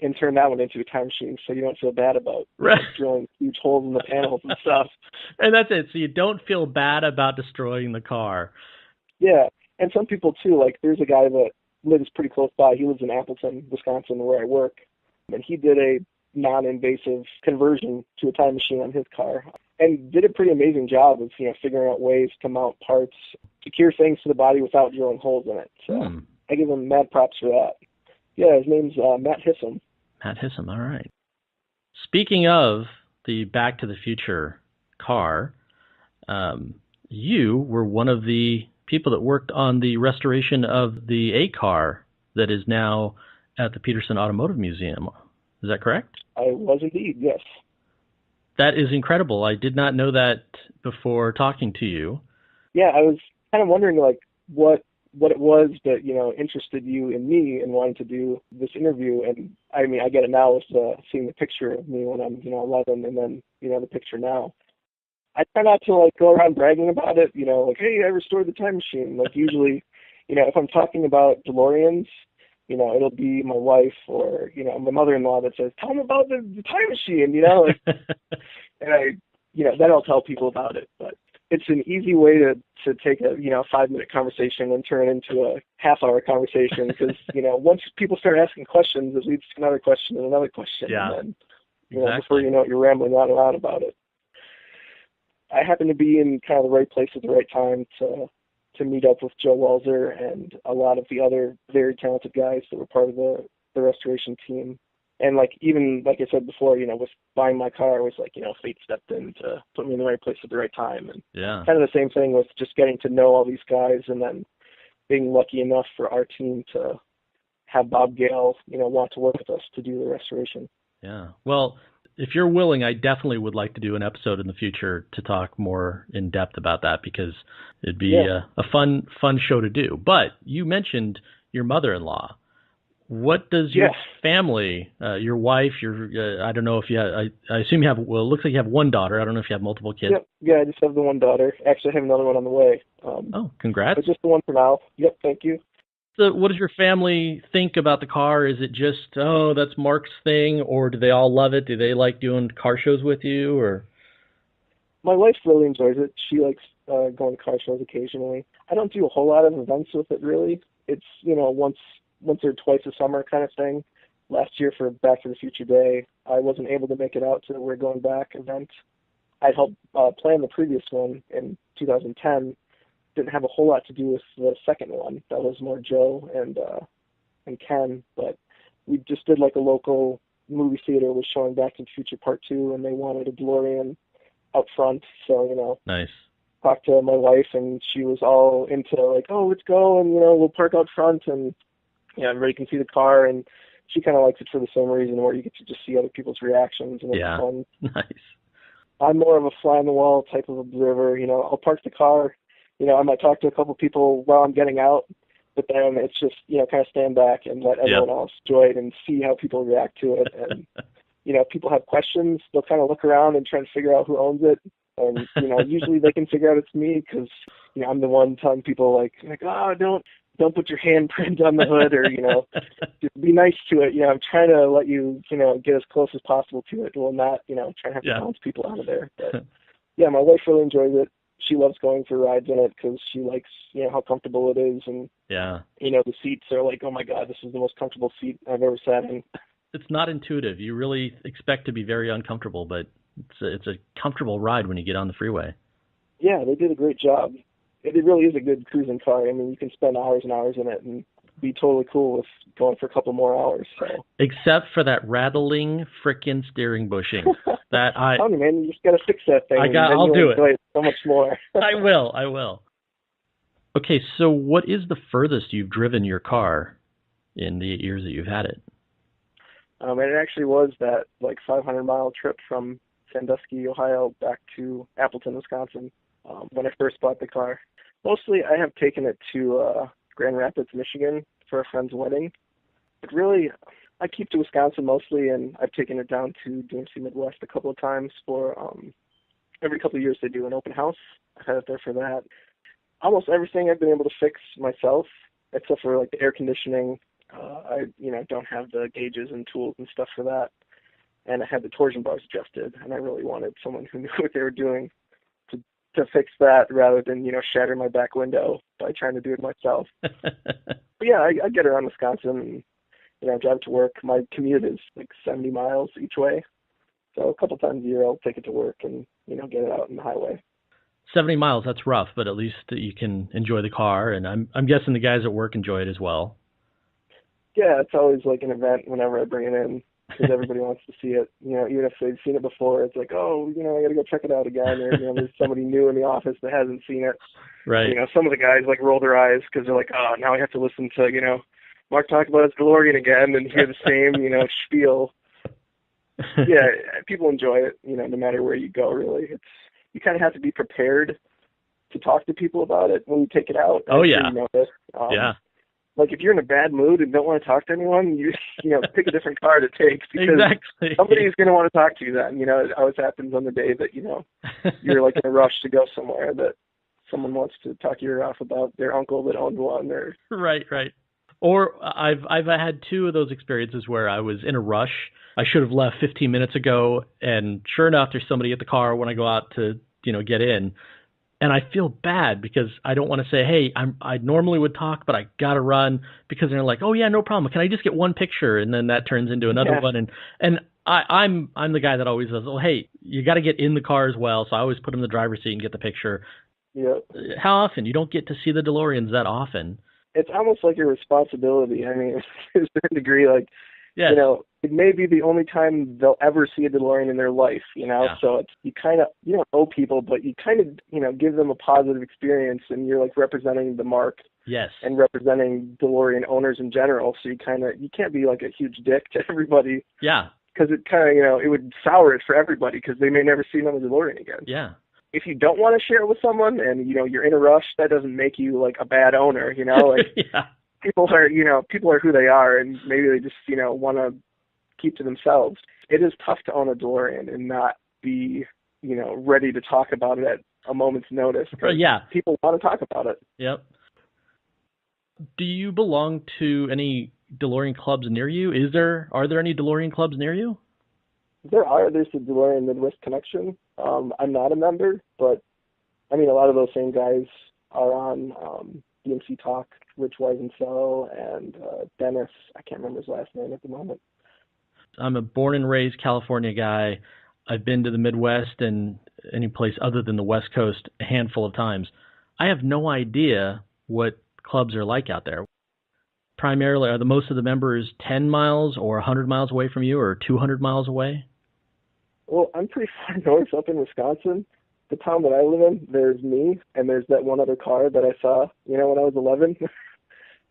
and turn that one into a time machine so you don't feel bad about drilling huge holes in the panels and stuff. And that's it. So you don't feel bad about destroying the car. Yeah. And some people too, like there's a guy that lives pretty close by. He lives in Appleton, Wisconsin, where I work. And he did a non-invasive conversion to a time machine on his car and did a pretty amazing job of, figuring out ways to mount parts, secure things to the body without drilling holes in it. So I give him mad props for that. Yeah, his name's Matt Hissam. Matt Hissam, all right. Speaking of the Back to the Future car, you were one of the people that worked on the restoration of the A car that is now at the Peterson Automotive Museum. Is that correct? I was indeed, yes. That is incredible. I did not know that before talking to you. Yeah, I was kind of wondering, like, what it was that, interested you in me and wanting to do this interview. And, I mean, I get it now with seeing the picture of me when I'm, 11 and then, the picture now. I try not to, like, go around bragging about it, like, hey, I restored the time machine. Like, usually, if I'm talking about DeLoreans, it'll be my wife or, my mother-in-law that says, tell them about the time machine, and I, then I'll tell people about it. But it's an easy way to take a, 5-minute conversation and turn it into a half-hour conversation because, once people start asking questions, it leads to another question and another question. Yeah, and then, before you know it, you're rambling on and on about it. I happen to be in kind of the right place at the right time to meet up with Joe Walzer and a lot of the other very talented guys that were part of the restoration team. And even like I said before, with buying my car, it was like, fate stepped in to put me in the right place at the right time. And kind of the same thing with just getting to know all these guys and then being lucky enough for our team to have Bob Gale, want to work with us to do the restoration. Yeah. Well, if you're willing, I definitely would like to do an episode in the future to talk more in depth about that because it'd be a fun show to do. But you mentioned your mother-in-law. What does your family, your wife, I don't know if you have, I assume you have, well, it looks like you have one daughter. I don't know if you have multiple kids. Yep. Yeah, I just have the one daughter. Actually, I have another one on the way. Congrats. But just the one for now. Yep, thank you. So what does your family think about the car? Is it just, oh, that's Mark's thing, or do they all love it? Do they like doing car shows with you, or? My wife really enjoys it. She likes going to car shows occasionally. I don't do a whole lot of events with it, really. It's, once or twice a summer kind of thing. Last year for Back to the Future Day, I wasn't able to make it out to the We're Going Back event. I helped plan the previous one in 2010. Didn't have a whole lot to do with the second one. That was more Joe and Ken, but we just did like a local movie theater was showing Back to the Future Part 2, and they wanted a DeLorean out front. So, Nice. talked to my wife, and she was all into like, oh, let's go, and, we'll park out front, and, everybody can see the car, and she kind of likes it for the same reason, where you get to just see other people's reactions, and it's fun. Nice. I'm more of a fly-on-the-wall type of observer. I'll park the car. I might talk to a couple people while I'm getting out, but then it's just, kind of stand back and let everyone else enjoy it and see how people react to it. And, if people have questions, they'll kind of look around and try to figure out who owns it. And, usually they can figure out it's me because, I'm the one telling people like, oh, don't put your handprint on the hood or, just be nice to it. I'm trying to let you, get as close as possible to it. Well, not, trying to have to bounce people out of there. But, my wife really enjoys it. She loves going for rides in it because she likes, how comfortable it is. And, the seats are like, oh, my God, this is the most comfortable seat I've ever sat in. It's not intuitive. You really expect to be very uncomfortable, but it's a comfortable ride when you get on the freeway. Yeah, they did a great job. It really is a good cruising car. I mean, you can spend hours and hours in it and be totally cool with going for a couple more hours. So. Except for that rattling frickin' steering bushing. Tell me, man, you just got to fix that thing. I'll do it. So much more. I will. Okay, so what is the furthest you've driven your car in the 8 years that you've had it? And it actually was that 500-mile trip from Sandusky, Ohio, back to Appleton, Wisconsin, when I first bought the car. Mostly, I have taken it to Grand Rapids, Michigan, for a friend's wedding. But really, I keep to Wisconsin mostly, and I've taken it down to DMC Midwest a couple of times for every couple of years they do an open house. I've had it there for that. Almost everything I've been able to fix myself, except for the air conditioning. I don't have the gauges and tools and stuff for that. And I had the torsion bars adjusted, and I really wanted someone who knew what they were doing to fix that rather than, shatter my back window by trying to do it myself. But yeah, I get around Wisconsin and, drive to work. My commute is 70 miles each way. So a couple times a year I'll take it to work and, get it out on the highway. 70 miles, that's rough, but at least you can enjoy the car, and I'm guessing the guys at work enjoy it as well. Yeah, it's always an event whenever I bring it in because everybody wants to see it. Even if they've seen it before, it's oh, I got to go check it out again. Or, there's somebody new in the office that hasn't seen it. Right. Some of the guys roll their eyes because they're oh, now I have to listen to, Mark talk about his DeLorean again and hear the same, spiel. Yeah, people enjoy it, no matter where you go, really. You kind of have to be prepared to talk to people about it when you take it out. Oh, yeah. Yeah. If you're in a bad mood and don't want to talk to anyone, you pick a different car to take because exactly. Somebody's going to want to talk to you then. It always happens on the day that, you're in a rush to go somewhere that someone wants to talk your ear off about their uncle that owned one or. Right. Or I've had two of those experiences where I was in a rush. I should have left 15 minutes ago, and sure enough, there's somebody at the car when I go out to, get in. And I feel bad because I don't want to say, hey, I normally would talk, but I got to run because they're like, oh, yeah, no problem. Can I just get one picture? And then that turns into another one. And I'm the guy that always says, oh, hey, you got to get in the car as well. So I always put him in the driver's seat and get the picture. Yeah. How often? You don't get to see the DeLoreans that often. It's almost like a responsibility. I mean, to a certain degree, yes. It may be the only time they'll ever see a DeLorean in their life, Yeah. So you don't owe people, but you kind of, give them a positive experience, and you're representing the mark. Yes. And representing DeLorean owners in general. So you can't be a huge dick to everybody. Yeah. Because it kind of, it would sour it for everybody because they may never see another DeLorean again. Yeah. If you don't want to share it with someone and, you're in a rush, that doesn't make you a bad owner, Yeah. People are who they are, and maybe they just, want to keep to themselves. It is tough to own a DeLorean and not be, ready to talk about it at a moment's notice. Yeah. People want to talk about it. Yep. Do you belong to any DeLorean clubs near you? Are there any DeLorean clubs near you? There's the DeLorean Midwest Connection. I'm not a member, but I mean, a lot of those same guys are on DMC Talk, Rich Weisenfeld and Dennis. I can't remember his last name at the moment. I'm a born and raised California guy. I've been to the Midwest and any place other than the West Coast a handful of times. I have no idea what clubs are like out there. primarily, are the most of the members 10 miles or 100 miles away from you or 200 miles away? Well, I'm pretty far north up in Wisconsin. The town that I live in, there's me, and there's that one other car that I saw, when I was 11.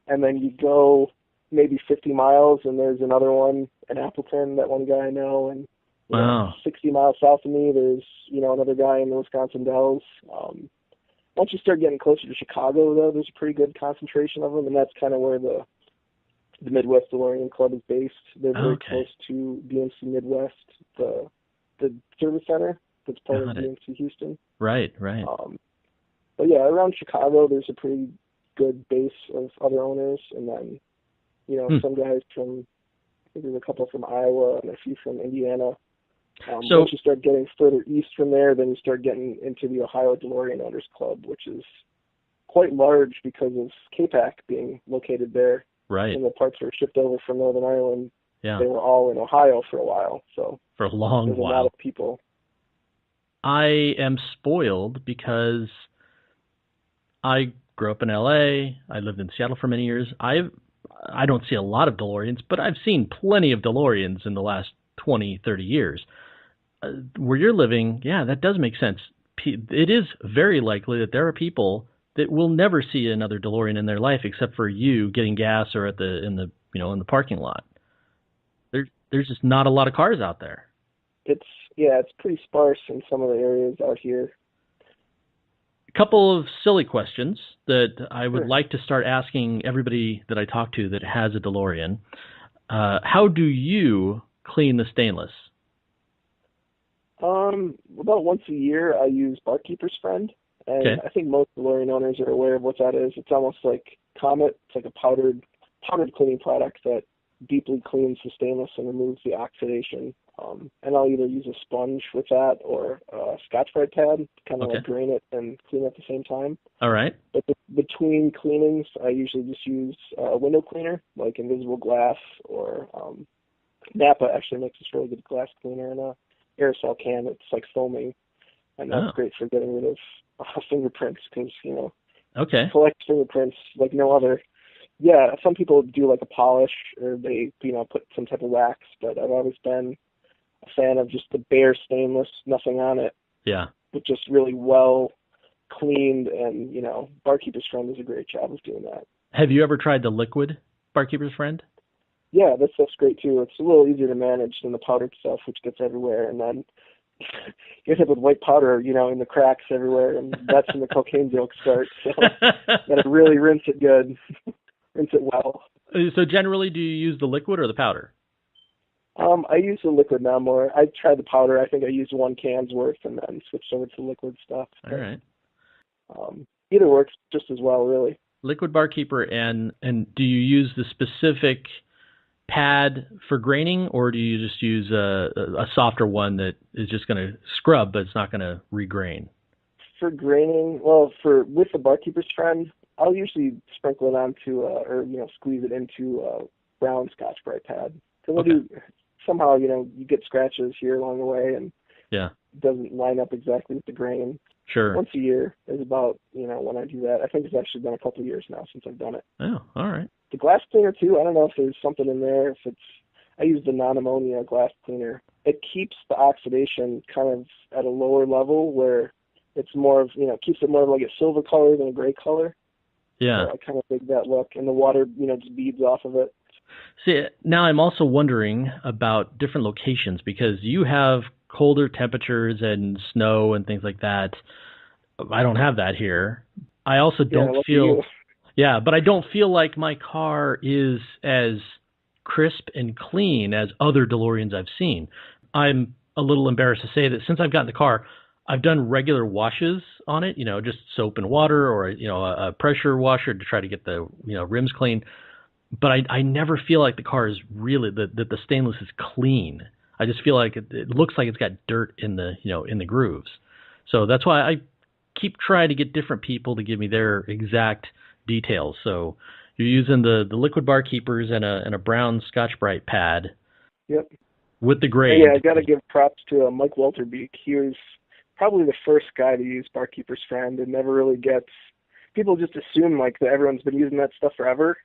And then you go maybe 50 miles, and there's another one in Appleton, that one guy I know. And Wow. 60 miles south of me, there's, another guy in the Wisconsin Dells. Once you start getting closer to Chicago, though, there's a pretty good concentration of them, and that's kind of where the Midwest DeLorean Club is based. They're very close to DMC Midwest, the service center that's part of DMC Houston. Right. But yeah, around Chicago, there's a pretty good base of other owners, and then, some guys from, I think there's a couple from Iowa and a few from Indiana. So once you start getting further east from there, then you start getting into the Ohio DeLorean Owners Club, which is quite large because of KPAC being located there. Right. And the parts were shipped over from Northern Ireland. Yeah. They were all in Ohio for a while. So for a long there's while. a lot of people. I am spoiled because I grew up in LA. I lived in Seattle for many years. I don't see a lot of DeLoreans, but I've seen plenty of DeLoreans in the last 20, 30 years. Where you're living, yeah, that does make sense. It is very likely that there are people that will never see another DeLorean in their life except for you getting gas or in the parking lot. There's just not a lot of cars out there. It's pretty sparse in some of the areas out here. A couple of silly questions that I would like to start asking everybody that I talk to that has a DeLorean. How do you clean the stainless? About once a year, I use Barkeeper's Friend, and I think most DeLorean owners are aware of what that is. It's almost like Comet. It's like a powdered cleaning product that deeply cleans the stainless and removes the oxidation. And I'll either use a sponge with that or a Scotch-Brite pad, kind of like drain it and clean at the same time. All right. But between cleanings, I usually just use a window cleaner, like Invisible Glass, or Napa actually makes this really good glass cleaner in a aerosol can. It's like foaming, and that's great for getting rid of fingerprints because, collect fingerprints like no other. Yeah, some people do like a polish or they, put some type of wax, but I've always been a fan of just the bare stainless, nothing on it. Yeah. But just really well cleaned, and, Barkeeper's Friend does a great job of doing that. Have you ever tried the liquid Barkeeper's Friend? Yeah, that stuff's great too. It's a little easier to manage than the powdered stuff, which gets everywhere, and then you end up with white powder, in the cracks everywhere, and that's when the cocaine jokes start. So you gotta really rinse it good, rinse it well. So generally, do you use the liquid or the powder? I use the liquid now more. I tried the powder. I think I used 1 can's worth and then switched over to the liquid stuff. All right. Either works just as well, really. Liquid Barkeeper, and do you use the specific pad for graining, or do you just use a softer one that is just going to scrub, but it's not going to regrain? For graining, with the Barkeeper's Friend, I'll usually sprinkle it onto, squeeze it into a brown Scotch-Brite pad. Because somehow, you get scratches here along the way, and it doesn't line up exactly with the grain. Sure. Once a year is about, when I do that. I think it's actually been a couple of years now since I've done it. Oh, all right. The glass cleaner, too, I don't know if there's something in there. I use the non-ammonia glass cleaner. It keeps the oxidation kind of at a lower level where it's more of, keeps it more of like a silver color than a gray color. Yeah. So I kind of dig that look, and the water, just beads off of it. See, now I'm also wondering about different locations because you have colder temperatures and snow and things like that. I don't have that here. I also don't feel... Yeah, but I don't feel like my car is as crisp and clean as other DeLoreans I've seen. I'm a little embarrassed to say that since I've gotten the car, I've done regular washes on it, just soap and water or, a pressure washer to try to get the, rims clean. But I never feel like the car is really, that the stainless is clean. I just feel like it looks like it's got dirt in the, in the grooves. So that's why I keep trying to get different people to give me their exact details. So you're using the liquid Barkeepers and a brown Scotch-Brite pad. Yep. With the grade. Yeah, I got to give props to Mike Walterbeek. He was probably the first guy to use Barkeeper's Friend. It never really gets... People just assume that everyone's been using that stuff forever.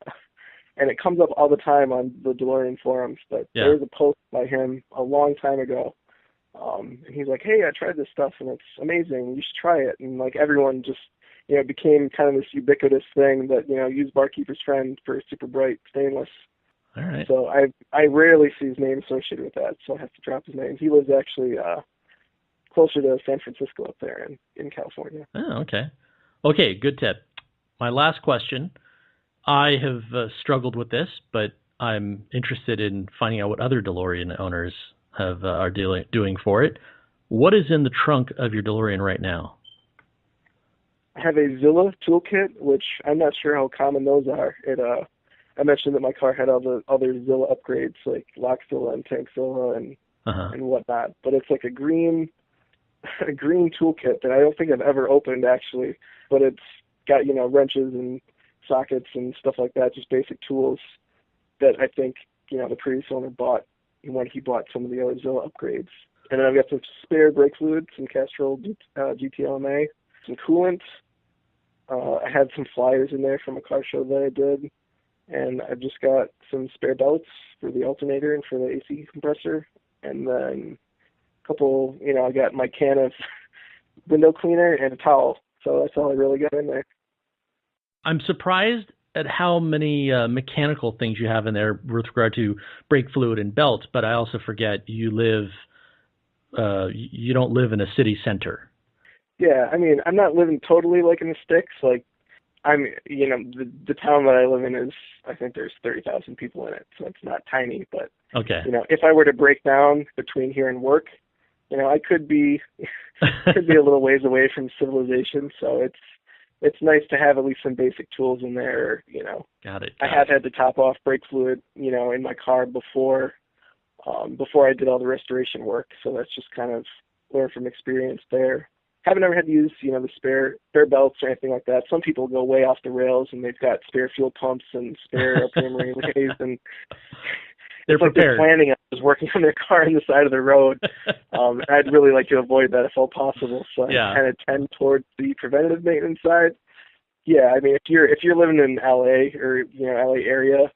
and it comes up all the time on the DeLorean forums. But Yeah. there was a post by him a long time ago, and he's like, "Hey, I tried this stuff, and it's amazing. You should try it." And like everyone just, it became kind of this ubiquitous thing that use Barkeeper's Friend for super bright stainless. All right. So I rarely see his name associated with that, so I have to drop his name. He lives actually closer to San Francisco up there in California. Oh, okay. Okay, good tip. My last question. I have struggled with this, but I'm interested in finding out what other DeLorean owners are doing for it. What is in the trunk of your DeLorean right now? I have a Zilla toolkit, which I'm not sure how common those are. I mentioned that my car had all the other Zilla upgrades, like Lock Zilla and Tank Zilla and whatnot. But it's like a green toolkit that I don't think I've ever opened, actually. But it's got, wrenches and sockets and stuff like that, just basic tools that I think, the previous owner bought when he bought some of the other Zilla upgrades. And then I've got some spare brake fluid, some Castrol GTLMA, some coolant. I had some flyers in there from a car show that I did. And I've just got some spare belts for the alternator and for the AC compressor. And then a couple, I got my can of window cleaner and a towel. So that's all I really got in there. I'm surprised at how many mechanical things you have in there with regard to brake fluid and belts, but I also forget you don't live in a city center. Yeah, I mean, I'm not living totally like in the sticks. Like, I'm, the town that I live in is, I think there's 30,000 people in it, so it's not tiny. But, okay. If I were to break down between here and work, I could be a little ways away from civilization. So it's nice to have at least some basic tools in there. Got it. I have had to top off brake fluid, in my car before I did all the restoration work. So that's just kind of learned from experience there. Haven't ever had to use, the spare belts or anything like that. Some people go way off the rails and they've got spare fuel pumps and spare LPM relays, and they're prepared. They're planning on just working on their car on the side of the road. I'd really like to avoid that if all possible. So I kind of tend towards the preventative maintenance side. Yeah, I mean, if you're living in LA or LA area,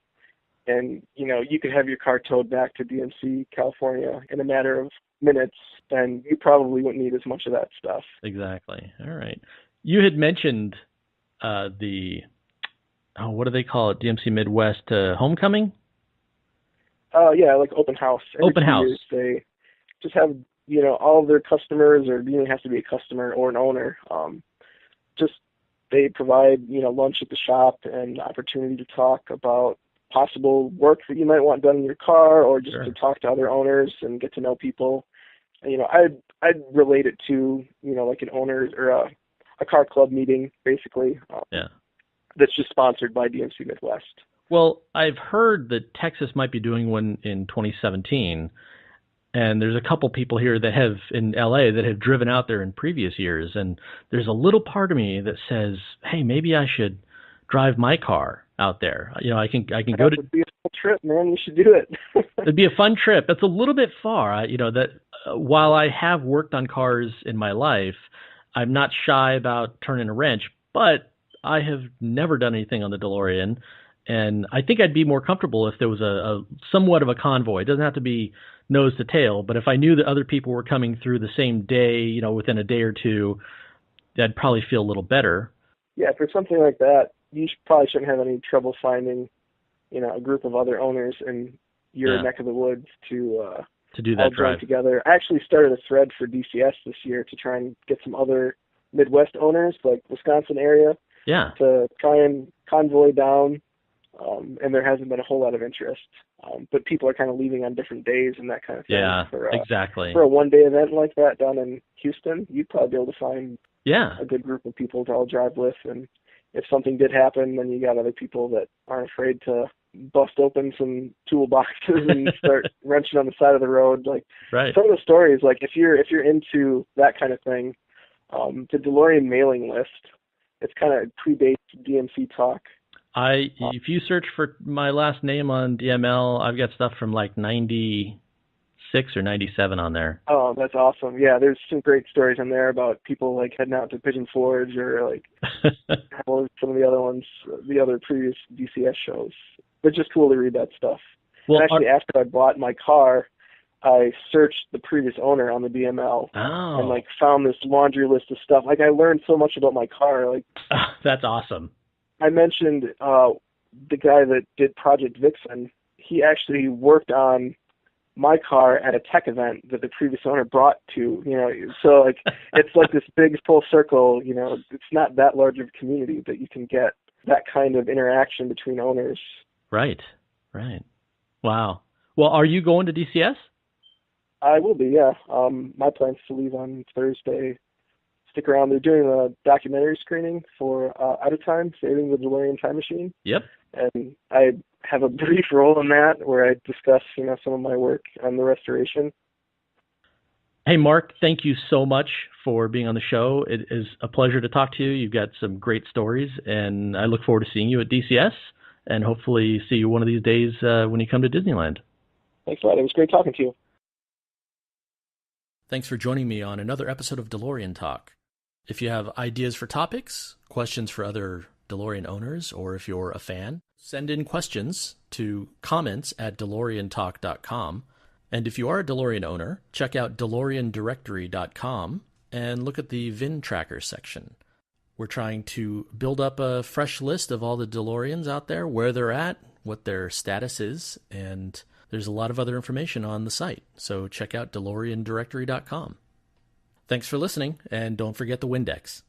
and you could have your car towed back to DMC, California in a matter of minutes, then you probably wouldn't need as much of that stuff. Exactly. All right. You had mentioned what do they call it? DMC Midwest Homecoming? Yeah, like open house. Open house. They just have, all of their customers, or you don't have to be a customer or an owner. They provide, lunch at the shop and opportunity to talk about possible work that you might want done in your car, or just to talk to other owners and get to know people. I'd relate it to, like an owner or a car club meeting, basically. That's just sponsored by DMC Midwest. Well, I've heard that Texas might be doing one in 2017, and there's a couple people here that have in LA that have driven out there in previous years, and there's a little part of me that says, hey, maybe I should drive my car out there. I can go to. It'd be a full trip, man. You should do it. It'd be a fun trip. It's a little bit far. While I have worked on cars in my life, I'm not shy about turning a wrench, but I have never done anything on the DeLorean. And I think I'd be more comfortable if there was a somewhat of a convoy. It doesn't have to be nose to tail, but if I knew that other people were coming through the same day, within a day or two, I'd probably feel a little better. Yeah, for something like that, you probably shouldn't have any trouble finding, a group of other owners in your neck of the woods to do that drive together. I actually started a thread for DCS this year to try and get some other Midwest owners, like Wisconsin area, to try and convoy down. And there hasn't been a whole lot of interest. But people are kind of leaving on different days and that kind of thing. Yeah, exactly. For a one-day event like that down in Houston, you'd probably be able to find a good group of people to all drive with. And if something did happen, then you got other people that aren't afraid to bust open some toolboxes and start wrenching on the side of the road. Some of the stories, like if you're into that kind of thing, the DeLorean mailing list, it's kind of predates DMC Talk. If you search for my last name on DML, I've got stuff from like 96 or 97 on there. Oh, that's awesome. Yeah, there's some great stories in there about people like heading out to Pigeon Forge or like some of the other ones, the other previous DCS shows. it's just cool to read that stuff. Well, and actually, after I bought my car, I searched the previous owner on the DML and like found this laundry list of stuff. Like I learned so much about my car. Like that's awesome. I mentioned the guy that did Project Vixen. He actually worked on my car at a tech event that the previous owner brought to, so like it's like this big full circle, it's not that large of a community that you can get that kind of interaction between owners. Right. Wow. Well, are you going to DCS? I will be, yeah. My plan is to leave on Thursday. Stick around. They're doing a documentary screening for Out of Time, Saving the DeLorean Time Machine. Yep. And I have a brief role in that where I discuss, some of my work on the restoration. Hey, Mark, thank you so much for being on the show. It is a pleasure to talk to you. You've got some great stories, and I look forward to seeing you at DCS and hopefully see you one of these days when you come to Disneyland. Thanks a lot. It was great talking to you. Thanks for joining me on another episode of DeLorean Talk. If you have ideas for topics, questions for other DeLorean owners, or if you're a fan, send in questions to comments@DeLoreanTalk.com. And if you are a DeLorean owner, check out DeLoreanDirectory.com and look at the VIN tracker section. We're trying to build up a fresh list of all the DeLoreans out there, where they're at, what their status is, and there's a lot of other information on the site. So check out DeLoreanDirectory.com. Thanks for listening, and don't forget the Windex.